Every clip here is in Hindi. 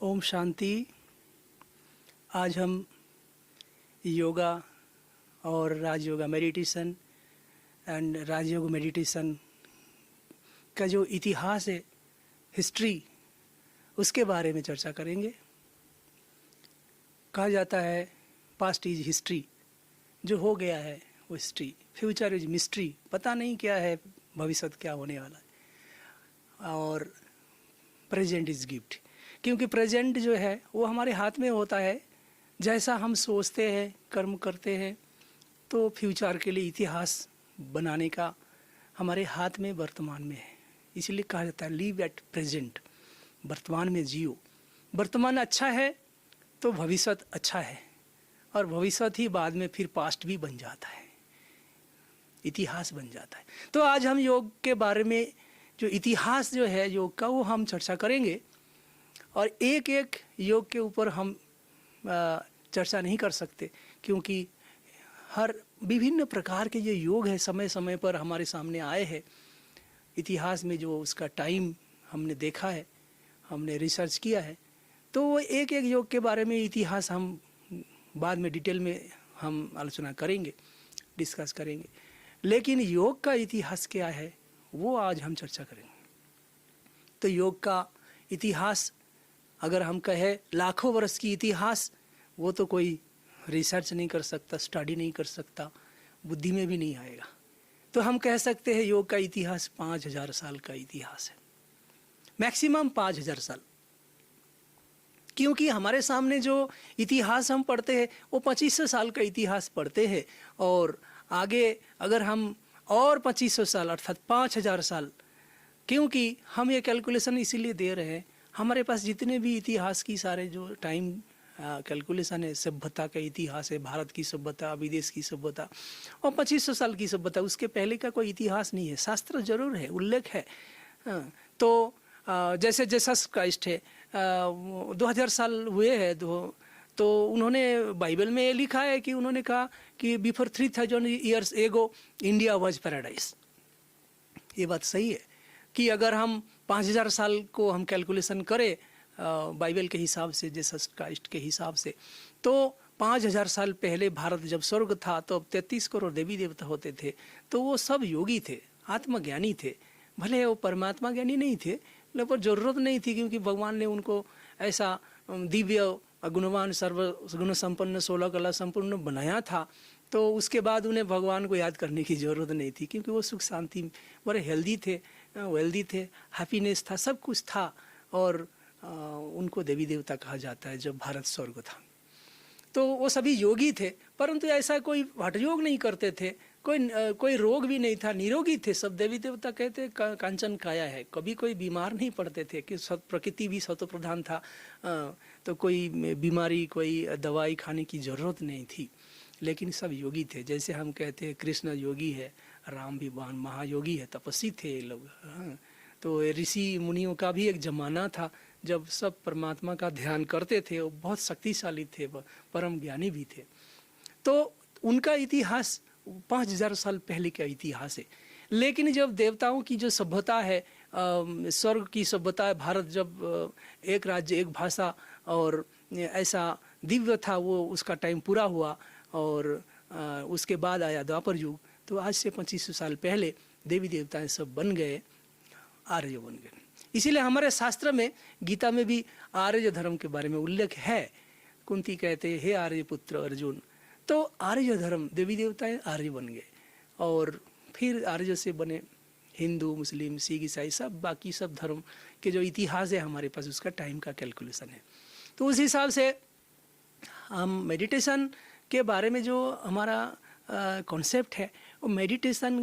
ओम शांति। आज हम योगा और Rajyoga meditation and Rajyog meditation का जो इतिहास है, हिस्ट्री, उसके बारे में चर्चा करेंगे। कहा जाता है पास्ट इज हिस्ट्री, जो हो गया है वो हिस्ट्री। फ्यूचर इज मिस्ट्री, पता नहीं क्या है भविष्य क्या होने वाला है। और प्रेजेंट इज गिफ्ट, क्योंकि प्रेजेंट जो है वो हमारे हाथ में होता है। जैसा हम सोचते हैं, कर्म करते हैं, तो फ्यूचर के लिए इतिहास बनाने का हमारे हाथ में वर्तमान में है। इसलिए कहा जाता है लिव एट प्रेजेंट, वर्तमान में जियो। वर्तमान अच्छा है तो भविष्य अच्छा है, और भविष्य ही बाद में फिर पास्ट भी बन जाता है, इतिहास बन जाता है। तो आज हम योग के बारे में जो इतिहास जो है योग का, वो हम चर्चा करेंगे। और एक एक योग के ऊपर हम चर्चा नहीं कर सकते, क्योंकि हर विभिन्न प्रकार के जो योग है समय समय पर हमारे सामने आए हैं। इतिहास में जो उसका टाइम हमने देखा है, हमने रिसर्च किया है, तो वो एक एक योग के बारे में इतिहास हम बाद में डिटेल में हम आलोचना करेंगे, डिस्कस करेंगे। लेकिन योग का इतिहास क्या है वो आज हम चर्चा करेंगे। तो योग का इतिहास अगर हम कहें लाखों वर्ष की इतिहास, वो तो कोई रिसर्च नहीं कर सकता, स्टडी नहीं कर सकता, बुद्धि में भी नहीं आएगा। तो हम कह सकते हैं योग का इतिहास 5000 साल का इतिहास है, मैक्सिमम 5000 साल। क्योंकि हमारे सामने जो इतिहास हम पढ़ते हैं वो 2500 साल का इतिहास पढ़ते हैं, और आगे अगर हम और 2500 साल अर्थात 5000 साल, क्योंकि हम ये कैलकुलेशन इसीलिए दे रहे हैं, हमारे पास जितने भी इतिहास की सारे जो टाइम कैलकुलेशन है, सभ्यता का इतिहास है, भारत की सभ्यता, विदेश की सभ्यता और 2500 साल की सभ्यता, उसके पहले का कोई इतिहास नहीं है। शास्त्र जरूर है, उल्लेख है। तो जैसे जीसस क्राइस्ट है, 2000 साल हुए हैं, तो उन्होंने बाइबल में ये लिखा है कि उन्होंने कहा कि before 3000 years ago India was paradise. ये बात सही है कि अगर हम 5000 साल को हम कैलकुलेशन करें बाइबल के हिसाब से, जीसस क्राइस्ट के हिसाब से, तो 5000 साल पहले भारत जब स्वर्ग था तो 33 करोड़ देवी देवता होते थे। तो वो सब योगी थे, आत्मज्ञानी थे। भले वो परमात्मा ज्ञानी नहीं थे, लेकिन जरूरत नहीं थी, क्योंकि भगवान ने उनको ऐसा दिव्य गुणवान सर्वगुण संपन्न 16 कला संपूर्ण बनाया था। तो उसके बाद उन्हें भगवान को याद करने की ज़रूरत नहीं थी, क्योंकि वो सुख शांति, बड़े हेल्दी थे, वेल्दी थे, हैप्पीनेस था, सब कुछ था। और उनको देवी देवता कहा जाता है जब भारत स्वर्ग था। तो वो सभी योगी थे, परंतु ऐसा कोई हठयोग नहीं करते थे, कोई रोग भी नहीं था, निरोगी थे सब। देवी देवता कहते कांचन काया है, कभी कोई बीमार नहीं पड़ते थे, कि प्रकृति भी सत्व प्रधान था। तो कोई बीमारी, कोई दवाई खाने की ज़रूरत नहीं थी, लेकिन सब योगी थे। जैसे हम कहते हैं कृष्ण योगी है, राम भी महायोगी है, तपस्वी थे ये लोग। तो ऋषि मुनियों का भी एक जमाना था जब सब परमात्मा का ध्यान करते थे, वो बहुत शक्तिशाली थे, परम ज्ञानी भी थे। तो उनका इतिहास 5000 साल पहले का इतिहास है। लेकिन जब देवताओं की जो सभ्यता है, स्वर्ग की सभ्यता है, भारत जब एक राज्य एक भाषा और ऐसा दिव्य था, वो उसका टाइम पूरा हुआ। और उसके बाद आया द्वापर युग। तो आज से 2500 साल पहले देवी देवताएं सब बन गए, आर्य बन गए। इसीलिए हमारे शास्त्र में, गीता में भी आर्य धर्म के बारे में उल्लेख है। कुंती कहते हैं हे आर्य पुत्र अर्जुन। तो आर्य धर्म, देवी देवताएं आर्य बन गए, और फिर आर्य से बने हिंदू, मुस्लिम, सिख, ईसाई, सब बाकी सब धर्म के जो इतिहास है हमारे पास, उसका टाइम का कैलकुलेशन है। तो उस हिसाब से हम मेडिटेशन के बारे में जो हमारा कॉन्सेप्ट है, वो मेडिटेशन,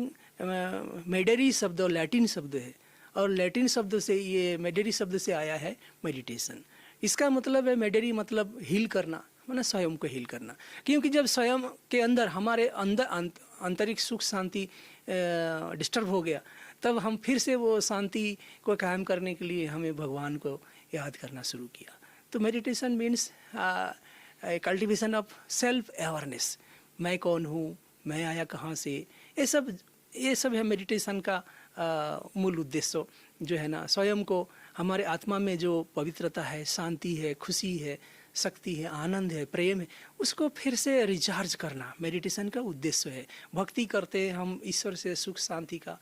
मेडेरी शब्द और लैटिन शब्द है, और लैटिन शब्द से, ये मेडेरी शब्द से आया है मेडिटेशन। इसका मतलब है, मेडेरी मतलब हील करना, मतलब स्वयं को हील करना। क्योंकि जब स्वयं के अंदर, हमारे अंदर आंतरिक सुख शांति डिस्टर्ब हो गया, तब हम फिर से वो शांति को कायम करने के लिए हमें भगवान को याद करना शुरू किया। तो meditation means cultivation of self awareness. मैं कौन हूँ, मैं आया कहाँ से, ये सब है मेडिटेशन का मूल उद्देश्य जो है ना। स्वयं को हमारे आत्मा में जो पवित्रता है, शांति है, खुशी है, शक्ति है, आनंद है, प्रेम है, उसको फिर से रिचार्ज करना मेडिटेशन का उद्देश्य है। भक्ति करते हैं हम, ईश्वर से सुख शांति का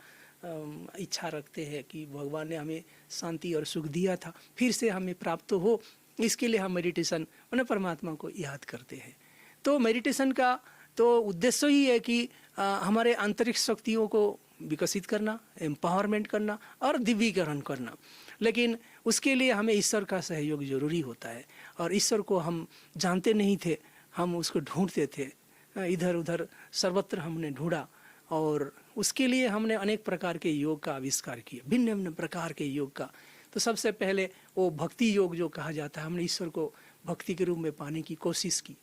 इच्छा रखते हैं कि भगवान ने हमें शांति और सुख दिया था, फिर से हमें प्राप्त हो, इसके लिए हम मेडिटेशन उन्हें परमात्मा को याद करते हैं। तो मेडिटेशन का तो उद्देश्य ही है कि हमारे आंतरिक शक्तियों को विकसित करना, एम्पावरमेंट करना और दिव्यीकरण करना। लेकिन उसके लिए हमें ईश्वर का सहयोग जरूरी होता है, और ईश्वर को हम जानते नहीं थे, हम उसको ढूंढते थे, इधर उधर सर्वत्र हमने ढूंढा, और उसके लिए हमने अनेक प्रकार के योग का आविष्कार किया, भिन्न भिन्न प्रकार के योग का। तो सबसे पहले वो भक्ति योग जो कहा जाता है, हमने ईश्वर को भक्ति के रूप में पाने की कोशिश की।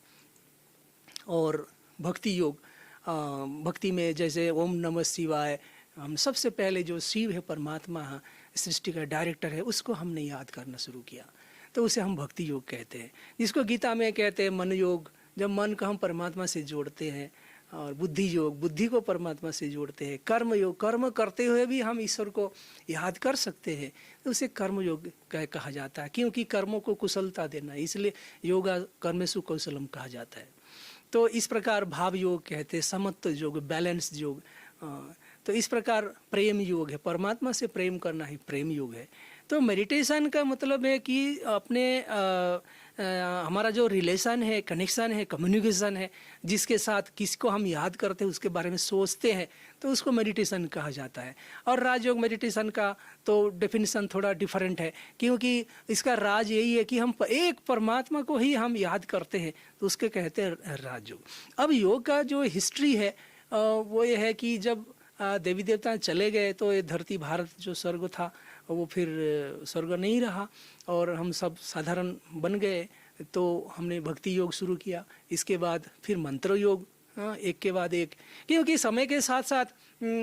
और भक्ति योग, भक्ति में जैसे ओम नमः शिवाय, हम सबसे पहले जो शिव है, परमात्मा है, सृष्टि का डायरेक्टर है, उसको हमने याद करना शुरू किया, तो उसे हम भक्ति योग कहते हैं। जिसको गीता में कहते हैं मन योग, जब मन को हम परमात्मा से जोड़ते हैं। और बुद्धि योग, बुद्धि को परमात्मा से जोड़ते हैं। कर्म योग, कर्म करते हुए भी हम ईश्वर को याद कर सकते हैं, तो उसे कर्म योग कहा जाता है, क्योंकि कर्मों को कुशलता देना, इसलिए योगा कर्मेषु कौशलम कहा जाता है। तो इस प्रकार भाव योग कहते हैं, समत्व योग, बैलेंस योग। तो इस प्रकार प्रेम योग है, परमात्मा से प्रेम करना ही प्रेम योग है। तो मेडिटेशन का मतलब है कि अपने हमारा जो रिलेशन है, कनेक्शन है, कम्युनिकेशन है, जिसके साथ किसको हम याद करते हैं, उसके बारे में सोचते हैं, तो उसको मेडिटेशन कहा जाता है। और राजयोग मेडिटेशन का तो डेफिनेशन थोड़ा डिफरेंट है, क्योंकि इसका राज यही है कि हम एक परमात्मा को ही हम याद करते हैं, तो उसके कहते हैं राजयोग। अब योग का जो हिस्ट्री है वो ये है कि जब देवी देवता चले गए, तो ये धरती भारत जो स्वर्ग था वो फिर स्वर्ग नहीं रहा, और हम सब साधारण बन गए। तो हमने भक्ति योग शुरू किया, इसके बाद फिर मंत्र योग, एक के बाद एक, क्योंकि समय के साथ साथ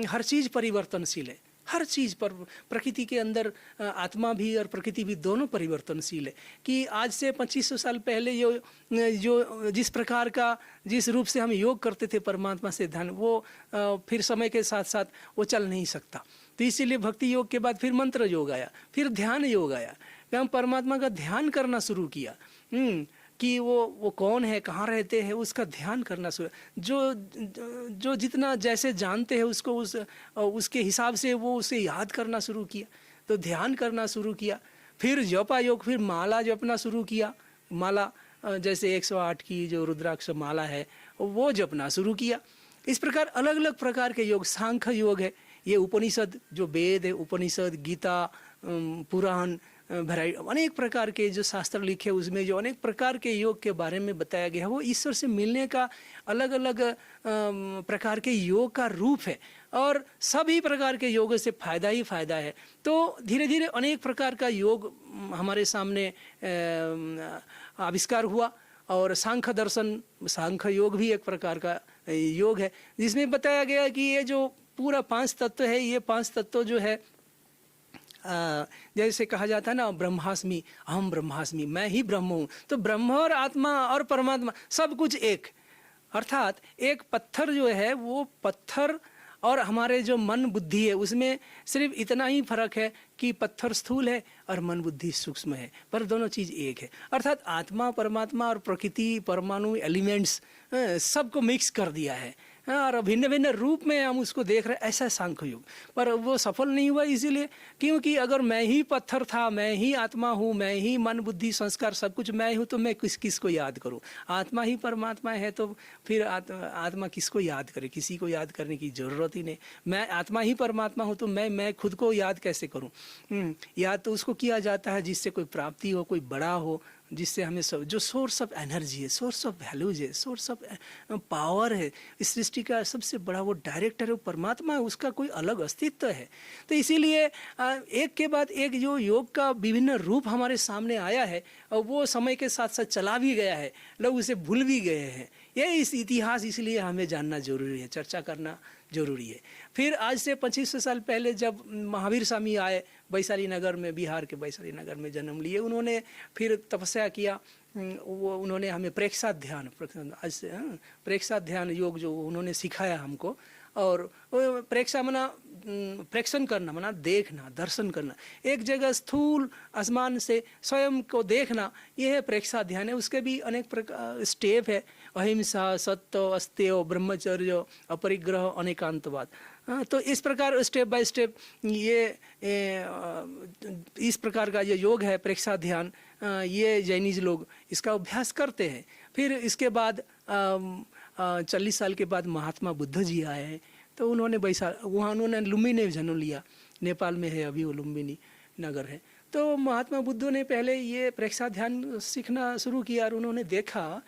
हर चीज़ परिवर्तनशील है। हर चीज़ पर, प्रकृति के अंदर आत्मा भी और प्रकृति भी दोनों परिवर्तनशील है। कि आज से 2500 साल पहले जो जिस प्रकार का, जिस रूप से हम योग करते थे परमात्मा से ध्यान, वो फिर समय के साथ साथ वो चल नहीं सकता। तो इसीलिए भक्ति योग के बाद फिर मंत्र योग आया, फिर ध्यान योग आया, फिर हम परमात्मा का ध्यान करना शुरू किया, कि वो कौन है, कहाँ रहते हैं, उसका ध्यान करना शुरू। जो जितना जैसे जानते हैं उसको उसके हिसाब से वो उसे याद करना शुरू किया, तो ध्यान करना शुरू किया। फिर जपा योग, फिर माला जपना शुरू किया, माला जैसे 108 की जो रुद्राक्ष माला है वो जपना शुरू किया। इस प्रकार अलग अलग प्रकार के योग, सांख्य योग है, ये उपनिषद जो वेद है, उपनिषद, गीता, पुराण, अनेक प्रकार के जो शास्त्र लिखे, उसमें जो अनेक प्रकार के योग के बारे में बताया गया है, वो ईश्वर से मिलने का अलग अलग प्रकार के योग का रूप है, और सभी प्रकार के योग से फायदा ही फायदा है। तो धीरे धीरे अनेक प्रकार का योग हमारे सामने आविष्कार हुआ, और सांख्य दर्शन, सांख्य योग भी एक प्रकार का योग है, जिसमें बताया गया कि ये जो पूरा 5 तत्व है, ये 5 तत्व जो है, जैसे कहा जाता है ना, ब्रह्मास्मि, अहम ब्रह्मास्मि, मैं ही ब्रह्म हूँ। तो ब्रह्म और आत्मा और परमात्मा सब कुछ एक, अर्थात एक पत्थर जो है, वो पत्थर और हमारे जो मन बुद्धि है, उसमें सिर्फ इतना ही फर्क है कि पत्थर स्थूल है और मन बुद्धि सूक्ष्म है, पर दोनों चीज़ एक है। अर्थात आत्मा, परमात्मा और प्रकृति, परमाणु, एलिमेंट्स सबको मिक्स कर दिया है, और भिन्न भिन्न रूप में हम उसको देख रहे हैं, ऐसा सांख्य योग। पर वो सफल नहीं हुआ, इसीलिए क्योंकि अगर मैं ही पत्थर था, मैं ही आत्मा हूँ, मैं ही मन बुद्धि संस्कार सब कुछ मैं हूँ, तो मैं किसको याद करूँ? आत्मा ही परमात्मा है, तो फिर आत्मा किसको याद करे? किसी को याद करने की जरूरत ही नहीं। मैं आत्मा ही परमात्मा हूँ, तो मैं खुद को याद कैसे करूँ? याद तो उसको किया जाता है जिससे कोई प्राप्ति हो, कोई बड़ा हो, जिससे हमें सब, जो सोर्स ऑफ एनर्जी है, सोर्स ऑफ वैल्यूज है, सोर्स ऑफ पावर है, इस सृष्टि का सबसे बड़ा वो डायरेक्टर है, वो परमात्मा है, उसका कोई अलग अस्तित्व है। तो इसीलिए एक के बाद एक जो योग का विभिन्न रूप हमारे सामने आया है, और वो समय के साथ साथ चला भी गया है, लोग उसे भूल भी गए हैं। ये इस इतिहास इसलिए हमें जानना जरूरी है, चर्चा करना जरूरी है। फिर आज से 2500 साल पहले जब महावीर स्वामी आए वैशाली नगर में, बिहार के वैशाली नगर में जन्म लिए, उन्होंने फिर तपस्या किया, वो उन्होंने हमें प्रेक्षाध्यान योग जो उन्होंने सिखाया हमको। और प्रेक्षा मना प्रेक्षण करना माना देखना, दर्शन करना, एक जगह स्थूल आसमान से स्वयं को देखना, यह है प्रेक्षा ध्यान है। उसके भी अनेक प्रकार स्टेप है, अहिंसा, सत्य, अस्तेय, ब्रह्मचर्य, अपरिग्रह, अनेकांतवाद। तो इस प्रकार स्टेप बाय स्टेप इस प्रकार का ये योग है प्रेक्षा ध्यान, ये जैनिज लोग इसका अभ्यास करते हैं। फिर इसके बाद 40 साल के बाद महात्मा बुद्ध जी आए हैं, तो उन्होंने वहाँ उन्होंने लुम्बिनी जन्म लिया, नेपाल में है अभी वो लुम्बिनी नगर है। तो महात्मा बुद्ध ने पहले ये प्रेक्षा ध्यान सीखना शुरू किया और उन्होंने देखा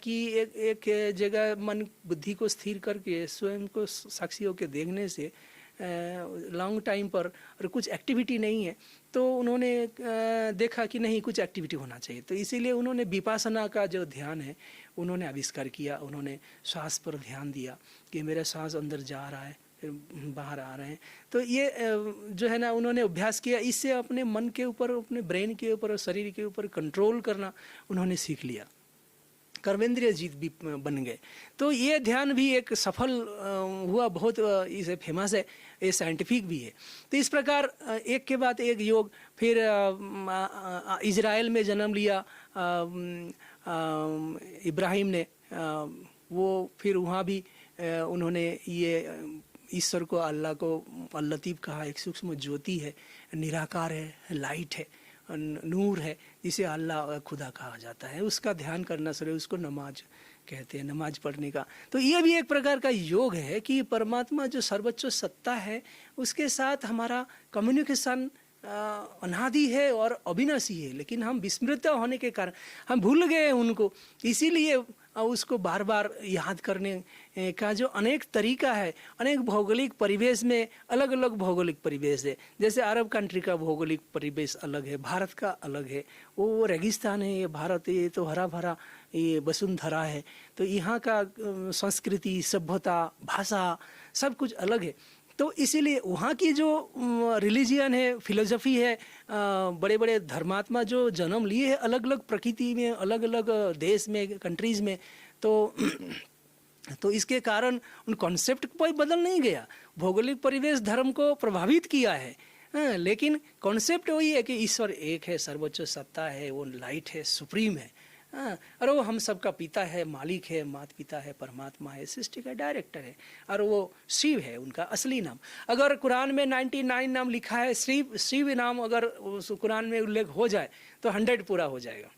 कि एक जगह मन बुद्धि को स्थिर करके स्वयं को साक्षी होकर देखने से लॉन्ग टाइम पर और कुछ एक्टिविटी नहीं है, तो उन्होंने देखा कि नहीं कुछ एक्टिविटी होना चाहिए। तो इसीलिए उन्होंने विपासना का जो ध्यान है उन्होंने आविष्कार किया। उन्होंने श्वास पर ध्यान दिया कि मेरा श्वास अंदर जा रहा है फिर बाहर आ रहे हैं। तो ये जो है ना उन्होंने अभ्यास किया, इससे अपने मन के ऊपर, अपने ब्रेन के ऊपर और शरीर के ऊपर कंट्रोल करना उन्होंने सीख लिया, कर्मेंद्रिय जीत भी बन गए। तो ये ध्यान भी एक सफल हुआ, बहुत इसे फेमस है, ये साइंटिफिक भी है। तो इस प्रकार एक के बाद एक योग, फिर इजराइल में जन्म लिया इब्राहिम ने, वो फिर वहाँ भी उन्होंने ये ईश्वर को, अल्लाह को अल-लतीफ़ कहा, एक सूक्ष्म ज्योति है, निराकार है, लाइट है, नूर है, जिसे अल्लाह खुदा कहा जाता है, उसका ध्यान करना शुरू, उसको नमाज कहते हैं, नमाज पढ़ने का। तो ये भी एक प्रकार का योग है कि परमात्मा जो सर्वोच्च सत्ता है उसके साथ हमारा कम्युनिकेशन अनादि है और अविनाशी है, लेकिन हम विस्मृत होने के कारण हम भूल गए उनको। इसीलिए उसको बार बार याद करने का जो अनेक तरीका है, अनेक भौगोलिक परिवेश में अलग अलग भौगोलिक परिवेश है। जैसे अरब कंट्री का भौगोलिक परिवेश अलग है, भारत का अलग है, वो रेगिस्तान है, ये भारत, ये तो हरा भरा ये वसुंधरा है। तो यहाँ का संस्कृति, सभ्यता, भाषा सब कुछ अलग है। तो इसीलिए वहाँ की जो रिलीजियन है, फिलोसफी है, बड़े बड़े धर्मात्मा जो जन्म लिए हैं अलग अलग प्रकृति में, अलग अलग देश में, कंट्रीज़ में, तो इसके कारण उन कॉन्सेप्ट कोई बदल नहीं गया। भौगोलिक परिवेश धर्म को प्रभावित किया है, लेकिन कॉन्सेप्ट वही है कि ईश्वर एक है, सर्वोच्च सत्ता है, वो लाइट है, सुप्रीम है, और वो हम सबका पिता है, मालिक है, माता पिता है, परमात्मा है, सृष्टि का डायरेक्टर है, और वो शिव है उनका असली नाम। अगर कुरान में 99 नाम लिखा है, शिव नाम अगर उस कुरान में उल्लेख हो जाए तो 100 पूरा हो जाएगा।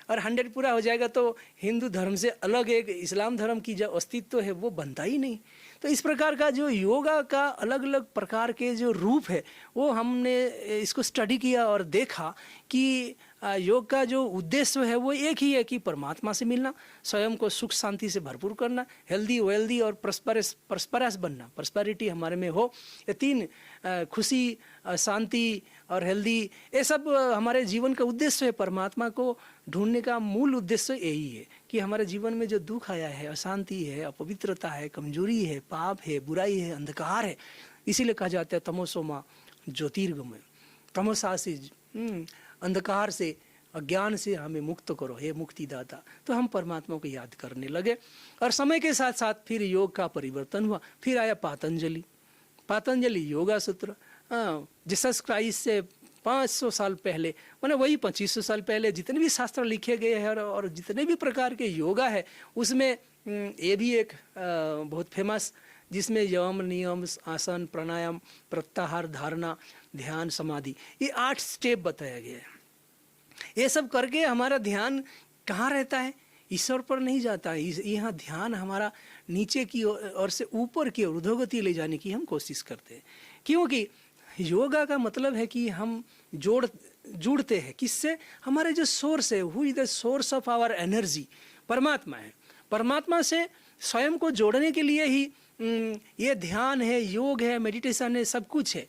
और 100 पूरा हो जाएगा तो हिंदू धर्म से अलग एक इस्लाम धर्म की जो अस्तित्व है वो बनता ही नहीं। तो इस प्रकार का जो योगा का अलग अलग प्रकार के जो रूप है वो हमने इसको स्टडी किया और देखा कि योग का जो उद्देश्य है वो एक ही है कि परमात्मा से मिलना, स्वयं को सुख शांति से भरपूर करना, हेल्दी वेल्दी और प्रस्परस बनना, प्रस्पेरिटी हमारे में हो। ये 3 खुशी, शांति और हेल्दी, ये सब हमारे जीवन का उद्देश्य है। परमात्मा को ढूंढने का मूल उद्देश्य यही है कि हमारे जीवन में जो दुख आया है, अशांति है, अपवित्रता है, कमजोरी है, पाप है, बुराई है, अंधकार है, इसीलिए कहा जाता है तमोसोमा ज्योतिर्गमय, तमसा से अंधकार से, अज्ञान से हमें मुक्त करो हे मुक्तिदाता। तो हम परमात्मा को याद करने लगे और समय के साथ साथ फिर योग का परिवर्तन हुआ। फिर आया पातंजलि योगा सूत्र। जीसस क्राइस्ट से 500 साल पहले, मैंने वही 2500 साल पहले जितने भी शास्त्र लिखे गए हैं और जितने भी प्रकार के योगा है उसमें ये भी एक बहुत फेमस, जिसमें यम, नियम, आसन, प्राणायाम, प्रत्याहार, धारणा, ध्यान, समाधि, ये 8 स्टेप बताया गया है। ये सब करके हमारा ध्यान कहाँ रहता है? ईश्वर पर नहीं जाता है। यहाँ ध्यान हमारा नीचे की ओर से ऊपर की ओर ऊर्ध्वगति ले जाने की हम कोशिश करते हैं, क्योंकि योगा का मतलब है कि हम जुड़ते हैं किससे? हमारे जो सोर्स है, who is the source of our energy, परमात्मा है। परमात्मा से स्वयं को जोड़ने के लिए ही ये ध्यान है, योग है, मेडिटेशन है, सब कुछ है।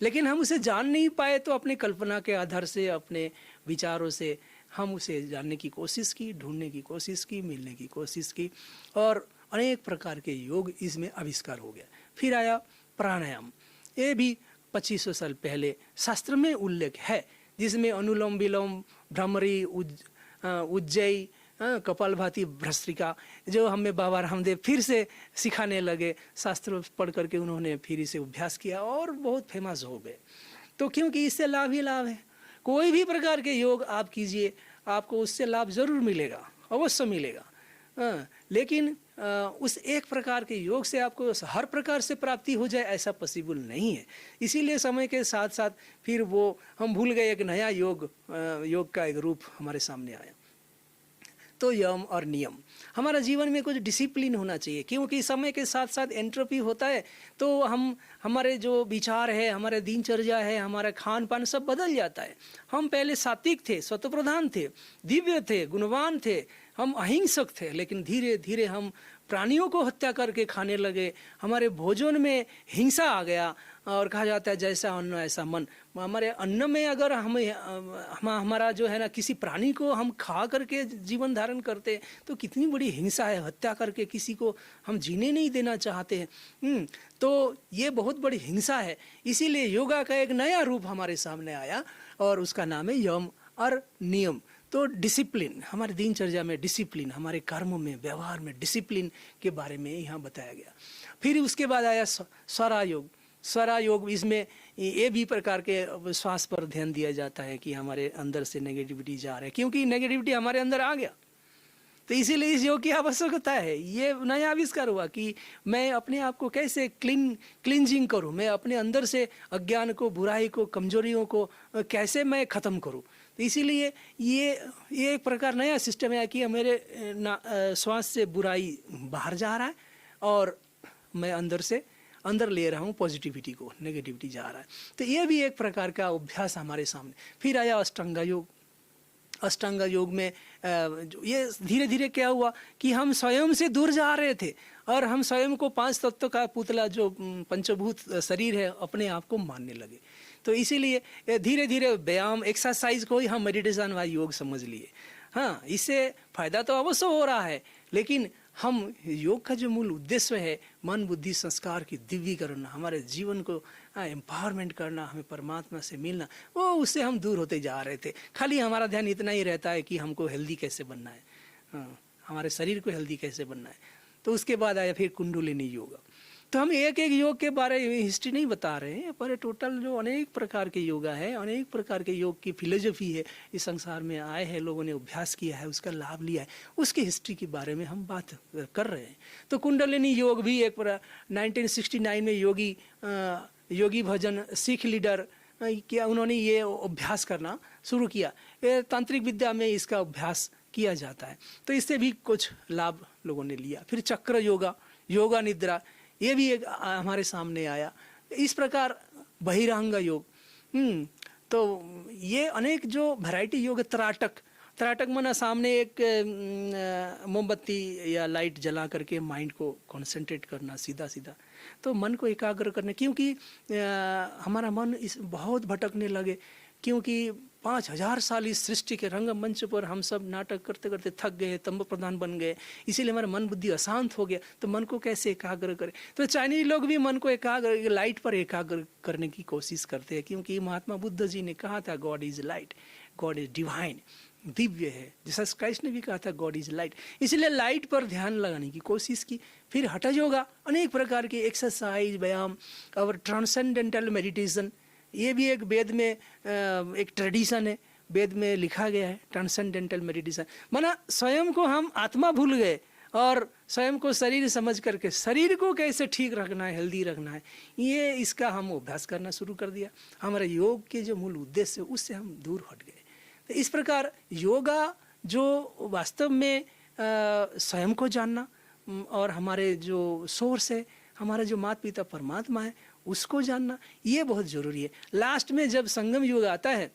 लेकिन हम उसे जान नहीं पाए तो अपने कल्पना के आधार से, अपने विचारों से हम उसे जानने की कोशिश की, ढूंढने की कोशिश की, मिलने की कोशिश की, और अनेक प्रकार के योग इसमें आविष्कार हो गया। फिर आया प्राणायाम। ये भी 2500 साल पहले शास्त्र में उल्लेख है, जिसमें अनुलोम विलोम, भ्रमरी, उज्जयी, कपालभाति भस्त्रिका, जो हमें बाबा रामदेव फिर से सिखाने लगे, शास्त्र पढ़ करके उन्होंने फिर इसे अभ्यास किया और बहुत फेमस हो गए। तो क्योंकि इससे लाभ ही लाभ है, कोई भी प्रकार के योग आप कीजिए आपको उससे लाभ जरूर मिलेगा, अवश्य मिलेगा। लेकिन उस एक प्रकार के योग से आपको हर प्रकार से प्राप्ति हो जाए ऐसा पॉसिबल नहीं है। इसीलिए समय के साथ साथ फिर वो हम भूल गए, एक नया योग का एक रूप हमारे सामने आया। तो यम और नियम, हमारा जीवन में कुछ डिसिप्लिन होना चाहिए, क्योंकि समय के साथ साथ एंट्रोपी होता है तो हमारे जो विचार है, हमारे दिनचर्या है, हमारा खान पान सब बदल जाता है। हम पहले सात्विक थे, सत्वप्रधान थे, दिव्य थे, गुणवान थे, हम अहिंसक थे, लेकिन धीरे धीरे हम प्राणियों को हत्या करके खाने लगे। हमारे भोजन में हिंसा आ गया और कहा जाता है जैसा अन्न ऐसा मन। हमारे अन्न में अगर हमारा जो है ना, किसी प्राणी को हम खा करके जीवन धारण करते तो कितनी बड़ी हिंसा है, हत्या करके किसी को हम जीने नहीं देना चाहते हैं। तो ये बहुत बड़ी हिंसा है। इसीलिए योगा का एक नया रूप हमारे सामने आया और उसका नाम है यम और नियम। तो डिसिप्लिन, हमारे दिनचर्या में डिसिप्लिन, हमारे कर्मों में, व्यवहार में डिसिप्लिन के बारे में यहाँ बताया गया। फिर उसके बाद आया स्वरा योग। स्वरा योग, इसमें ये भी प्रकार के श्वास पर ध्यान दिया जाता है कि हमारे अंदर से नेगेटिविटी जा रहा है, क्योंकि नेगेटिविटी हमारे अंदर आ गया तो इसीलिए इस योग की आवश्यकता है। ये नया आविष्कार हुआ कि मैं अपने आप को कैसे क्लींजिंग करूं, मैं अपने अंदर से अज्ञान को, बुराई को, कमजोरियों को कैसे मैं ख़त्म करूं। तो इसीलिए ये एक प्रकार नया सिस्टम है कि मेरे श्वास से बुराई बाहर जा रहा है और मैं अंदर ले रहा हूँ पॉजिटिविटी को, नेगेटिविटी जा रहा है। तो ये भी एक प्रकार का अभ्यास हमारे सामने। फिर आया अष्टांग योग। अष्टांग योग में ये धीरे धीरे क्या हुआ कि हम स्वयं से दूर जा रहे थे और हम स्वयं को 5 तत्व का पुतला, जो पंचभूत शरीर है, अपने आप को मानने लगे। तो इसीलिए धीरे धीरे व्यायाम, एक्सरसाइज को ही हम मेडिटेशन व योग समझ लिए। हाँ, इससे फायदा तो अवश्य हो रहा है, लेकिन हम योग का जो मूल उद्देश्य है, मन बुद्धि संस्कार की दिव्यीकरण, हमारे जीवन को एम्पावरमेंट करना, हमें परमात्मा से मिलना, वो उससे हम दूर होते जा रहे थे। खाली हमारा ध्यान इतना ही रहता है कि हमको हेल्दी कैसे बनना है, हमारे शरीर को हेल्दी कैसे बनना है। तो उसके बाद आया फिर कुंडलिनी योग। तो हम एक एक योग के बारे में हिस्ट्री नहीं बता रहे हैं, पर टोटल जो अनेक प्रकार के योगा है, अनेक प्रकार के योग की फिलोसफी है, इस संसार में आए हैं, लोगों ने अभ्यास किया है, उसका लाभ लिया है, उसकी हिस्ट्री के बारे में हम बात कर रहे हैं। तो कुंडलिनी योग भी एक 1969 में योगी भजन सिख लीडर क्या उन्होंने ये अभ्यास करना शुरू किया। तांत्रिक विद्या में इसका अभ्यास किया जाता है, तो इससे भी कुछ लाभ लोगों ने लिया। फिर चक्र योगा निद्रा, ये भी एक हमारे सामने आया। इस प्रकार बहिरंग योग, तो ये अनेक जो वैरायटी योग, त्राटक मना सामने एक मोमबत्ती या लाइट जला करके माइंड को कंसंट्रेट करना सीधा, तो मन को एकाग्र करने, क्योंकि हमारा मन इस बहुत भटकने लगे, क्योंकि 5000 साल इस सृष्टि के रंगमंच पर हम सब नाटक करते करते थक गए, तंब प्रधान बन गए, इसीलिए हमारा मन बुद्धि अशांत हो गया। तो मन को कैसे एकाग्र करें? तो चाइनीज लोग भी मन को एकाग्र, लाइट पर एकाग्र करने की कोशिश करते हैं, क्योंकि महात्मा बुद्ध जी ने कहा था God is light, God is divine, Divya है। जीसस क्राइस्ट ने भी कहा था गॉड इज लाइट, इसलिए लाइट पर ध्यान लगाने की कोशिश की। फिर हठ योगा, अनेक प्रकार की एक्सरसाइज, व्यायाम और ट्रांसेंडेंटल मेडिटेशन, ये भी एक वेद में एक ट्रेडिशन है, वेद में लिखा गया है ट्रांसेंडेंटल मेडिटेशन। माना स्वयं को हम आत्मा भूल गए और स्वयं को शरीर समझ करके शरीर को कैसे ठीक रखना है, हेल्दी रखना है, ये इसका हम अभ्यास करना शुरू कर दिया। हमारे योग के जो मूल उद्देश्य है उससे हम दूर हट गए। तो इस प्रकार योगा जो वास्तव में स्वयं को जानना और हमारे जो सोर्स है, हमारे जो माता पिता परमात्मा है, उसको जानना, ये बहुत जरूरी है। लास्ट में जब संगम युग आता है,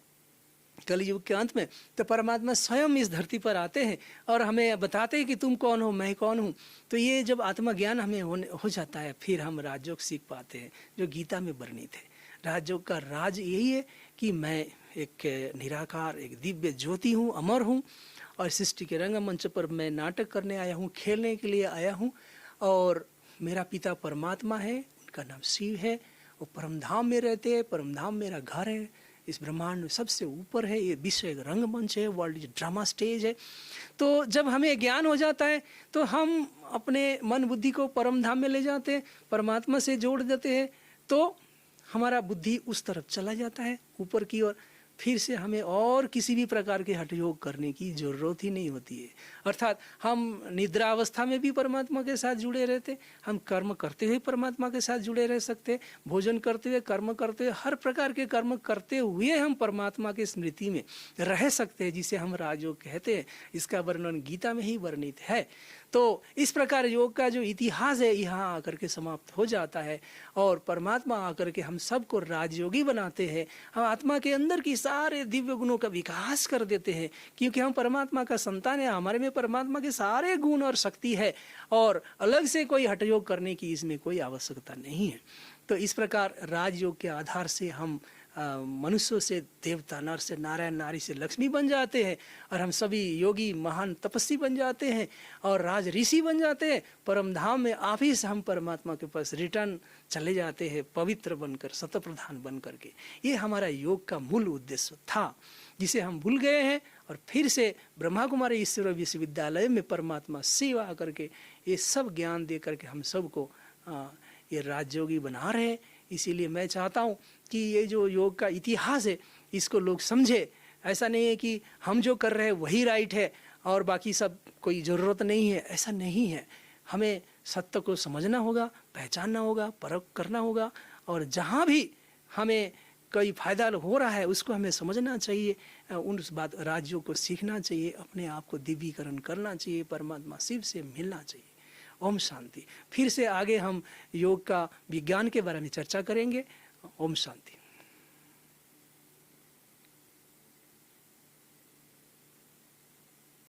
कल युग के अंत में, तो परमात्मा स्वयं इस धरती पर आते हैं और हमें बताते हैं कि तुम कौन हो, मैं कौन हूँ। तो ये जब आत्मज्ञान हमें हो जाता है, फिर हम राजयोग सीख पाते हैं जो गीता में वर्णित है। राजयोग का राज यही है कि मैं एक निराकार, एक दिव्य ज्योति हूँ, अमर हूँ, और सृष्टि के रंगमंच पर मैं नाटक करने आया हूँ, खेलने के लिए आया हूँ, और मेरा पिता परमात्मा है, उनका नाम शिव है, वो परमधाम में रहते हैं, परमधाम मेरा घर है, इस ब्रह्मांड में सबसे ऊपर है। ये विश्व एक रंगमंच है, वर्ल्ड ड्रामा स्टेज है। तो जब हमें ज्ञान हो जाता है तो हम अपने मन बुद्धि को परम धाम में ले जाते हैं, परमात्मा से जोड़ देते हैं, तो हमारा बुद्धि उस तरफ चला जाता है ऊपर की ओर। फिर से हमें और किसी भी प्रकार के हठ योग करने की जरूरत ही नहीं होती है। अर्थात हम निद्रा अवस्था में भी परमात्मा के साथ जुड़े रहते, हम कर्म करते हुए परमात्मा के साथ जुड़े रह सकते, भोजन करते हुए, कर्म करते हुए, हर प्रकार के कर्म करते हुए हम परमात्मा की स्मृति में रह सकते हैं, जिसे हम राजयोग कहते हैं। इसका वर्णन गीता में ही वर्णित है। तो इस प्रकार योग का जो इतिहास है यहाँ आकर के समाप्त हो जाता है और परमात्मा आकर के हम सबको राजयोगी बनाते हैं। हम आत्मा के अंदर की सारे दिव्य गुणों का विकास कर देते हैं, क्योंकि हम परमात्मा का संतान है, हमारे में परमात्मा के सारे गुण और शक्ति है और अलग से कोई हठयोग करने की इसमें कोई आवश्यकता नहीं है। तो इस प्रकार राजयोग के आधार से हम मनुष्यों से देवता, नर से नारायण, नारी से लक्ष्मी बन जाते हैं और हम सभी योगी महान तपस्वी बन जाते हैं और राज ऋषि बन जाते हैं। परम धाम में आप ही से हम परमात्मा के पास रिटर्न चले जाते हैं, पवित्र बनकर, सतप्रधान बन करके। ये हमारा योग का मूल उद्देश्य था, जिसे हम भूल गए हैं और फिर से ब्रह्मा कुमारी ईश्वर विश्वविद्यालय में परमात्मा सेवा करके ये सब ज्ञान दे करके हम सबको ये राजयोगी बना रहे हैं। इसीलिए मैं चाहता हूँ कि ये जो योग का इतिहास है इसको लोग समझे। ऐसा नहीं है कि हम जो कर रहे हैं वही राइट है और बाकी सब कोई ज़रूरत नहीं है, ऐसा नहीं है। हमें सत्य को समझना होगा, पहचानना होगा, परख करना होगा और जहाँ भी हमें कोई फायदा हो रहा है उसको हमें समझना चाहिए, उस बात राजयोग को सीखना चाहिए, अपने आप को दिव्यीकरण करना चाहिए, परमात्मा शिव से मिलना चाहिए। ओम शांति। फिर से आगे हम योग का विज्ञान के बारे में चर्चा करेंगे। ओम शांति।